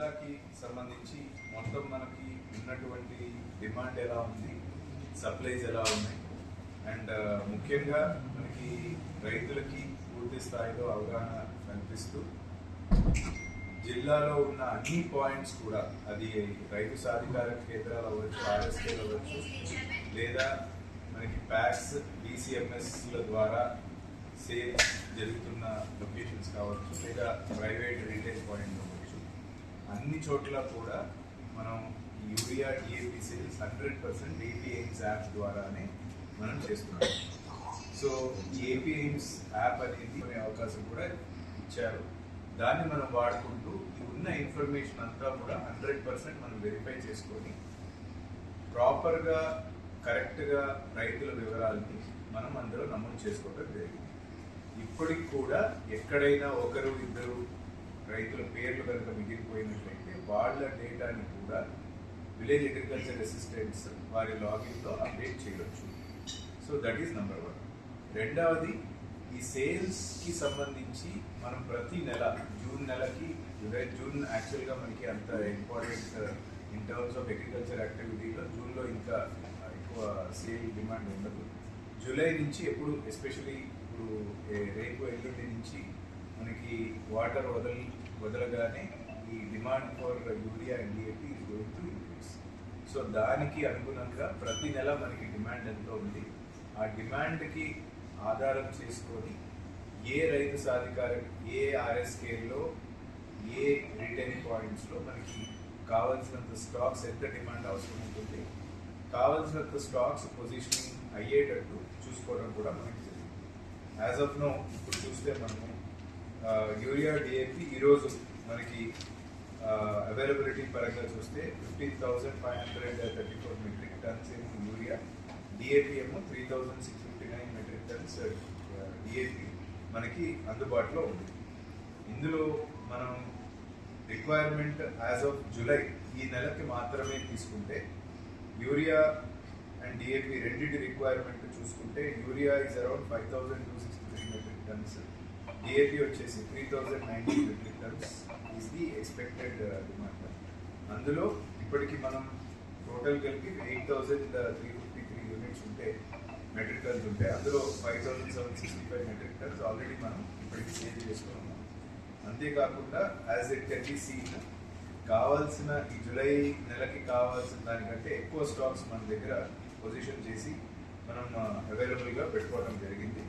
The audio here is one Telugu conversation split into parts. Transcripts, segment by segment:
జిల్లాకి సంబంధించి మొత్తం మనకి ఉన్నటువంటి డిమాండ్ ఎలా ఉంది, సప్లైస్ ఎలా ఉన్నాయి అండ్ ముఖ్యంగా మనకి రైతులకి పూర్తి స్థాయిలో అవగాహన కల్పిస్తూ జిల్లాలో ఉన్న అన్ని పాయింట్స్ కూడా అది రైతు సాధికార కేంద్రాలు అవ్వచ్చు, ఆర్ఎస్కేలు అవ్వచ్చు, లేదా మనకి ప్యాక్స్ డిసిఎంఎస్ల ద్వారా సేల్ జరుగుతున్న లొకేషన్స్ కావచ్చు, లేదా ప్రైవేట్ రీటైల్ పాయింట్ అవ్వచ్చు, అన్ని చోట్ల కూడా మనం urea DAP sales 100% AP AIIMS app ద్వారానే మనం చేస్తున్నాం. సో ఈ ఏపీ ఎయిమ్స్ యాప్ అనేది అనే అవకాశం కూడా ఇచ్చారు. దాన్ని మనం వాడుకుంటూ ఉన్న ఇన్ఫర్మేషన్ అంతా కూడా 100% మనం వెరిఫై చేసుకొని ప్రాపర్గా కరెక్ట్గా రైతుల వివరాలని మనం అందులో నమోదు చేసుకోవడం జరిగింది. ఇప్పటికి కూడా ఎక్కడైనా ఒకరు ఇద్దరు రైతుల పేర్లు కనుక మిగిలిపోయినట్లయితే వాళ్ళ డేటాని కూడా విలేజ్ అగ్రికల్చర్ అసిస్టెంట్స్ వారి లాగిన్లో అప్డేట్ చేయవచ్చు. So that is number 1. రెండవది, ఈ సేల్స్కి సంబంధించి మనం ప్రతి నెల జూన్ నెలకి జూన్ యాక్చువల్గా మనకి అంత important in terms of agriculture యాక్టివిటీలో జూన్లో ఇంకా ఎక్కువ సేల్ డిమాండ్ ఉండదు. జూలై నుంచి ఎప్పుడు ఎస్పెషలీ ఇప్పుడు రేపు ఎల్లుండి నుంచి మనకి వాటర్ వదలగానే ఈ demand for urea and DAP is going to increase. So దానికి అనుగుణంగా ప్రతి నెల మనకి డిమాండ్ ఎంతో ఉంది. ఆ డిమాండ్కి ఆధారం చేసుకొని ఏ రైతు సాధికార ఏ ఆర్ఎస్కేలో ఏ రిటైల్ పాయింట్స్లో మనకి కావాల్సినంత స్టాక్స్ ఎంత డిమాండ్ అవసరం ఉంటుంది, కావాల్సినంత స్టాక్స్ పొజిషనింగ్ అయ్యేటట్టు చూసుకోవడం కూడా మనకి జరిగింది. యాజ్ ఆఫ్ నో ఇప్పుడు చూస్తే మనము యూరియా డిఏపి ఈరోజు మనకి అవైలబిలిటీ పరంగా చూస్తే 15,534 మెట్రిక్ టన్స్ ఏమో యూరియా, డిఏపి ఏమో 3,659 మెట్రిక్ టన్స్ డిఏపి మనకి అందుబాటులో ఉంది. ఇందులో మనం రిక్వైర్మెంట్ యాజ్ ఆఫ్ జూలై ఈ నెలకి మాత్రమే తీసుకుంటే యూరియా అండ్ డిఏపి రెండింటి రిక్వైర్మెంట్ చూసుకుంటే urea is around 5,263 metric tons, DAP వచ్చేసి 3,090 metric tons is the expected demand. అందులో ఇప్పటికి మనం టోటల్ కలిపి 8,353 యూనిట్స్ ఉంటే మెట్రిక్ టన్స్ ఉంటే అందులో 5,765 మెట్రిక్ టన్స్ ఆల్రెడీ మనం ఇప్పటికి సేల్ చేసుకున్నాము. అంతేకాకుండా as it can be seen కావాల్సిన ఈ జూలై నెలకి కావాల్సిన దానికంటే ఎక్కువ స్టాక్స్ మన దగ్గర పొజిషన్ చేసి మనం అవైలబుల్గా పెట్టుకోవడం జరిగింది.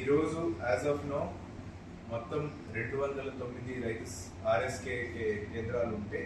ఈరోజు యాజ్ ఆఫ్ నో మొత్తం 209 రైతు ఆర్ఎస్కే కేంద్రాలు ఉంటే